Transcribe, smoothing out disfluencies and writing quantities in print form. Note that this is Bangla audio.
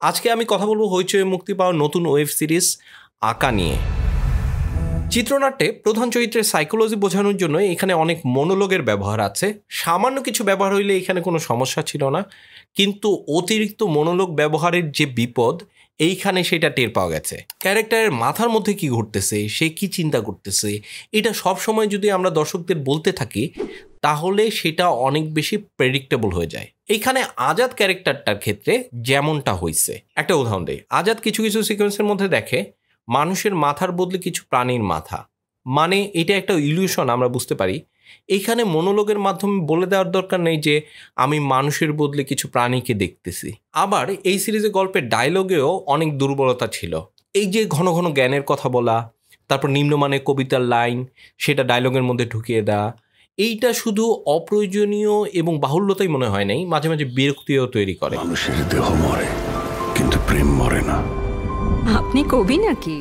আজকে আমি কথা বলবো হইচই মুক্তি পাওয়া নতুন ওয়েব সিরিজ আঁকা নিয়ে। চিত্রনাট্যে প্রধান চরিত্রের সাইকোলজি বোঝানোর জন্য এখানে অনেক মনোলগের ব্যবহার আছে। সামান্য কিছু ব্যবহার হইলে এখানে কোনো সমস্যা ছিল না, কিন্তু অতিরিক্ত মনোলগ ব্যবহারের যে বিপদ এইখানে সেটা টের পাওয়া গেছে। ক্যারেক্টারের মাথার মধ্যে কি ঘটতেছে, সে কি চিন্তা করতেছে, এটা সব সময় যদি আমরা দর্শকদের বলতে থাকি তাহলে সেটা অনেক বেশি প্রেডিক্টেবল হয়ে যায়। এইখানে আজাদ ক্যারেক্টারটার ক্ষেত্রে যেমনটা হয়েছে, একটা উদাহরণ দেই। আজাদ কিছু কিছু সিকোয়েন্সের মধ্যে দেখে মানুষের মাথার বদলে কিছু প্রাণীর মাথা, মানে এটা একটা ইলিউশন আমরা বুঝতে পারি। এইখানে মনোলগের মাধ্যমে বলে দেওয়ার দরকার নেই যে আমি মানুষের বদলে কিছু প্রাণীকে দেখতেছি। আবার এই সিরিজের গল্পের ডায়লগেও অনেক দুর্বলতা ছিল। এই যে ঘন ঘন জ্ঞানের কথা বলা, তারপর নিম্নমানের কবিতার লাইন সেটা ডায়লগের মধ্যে ঢুকিয়ে দেওয়া, এইটা শুধু অপ্রয়োজনীয় এবং বাহুল্যতাই মনে হয় নাই, মাঝে মাঝে বিরক্তিও তৈরি করে। মানুষের দেহ মরে কিন্তু প্রেম মরে না। আপনি কবি নাকি?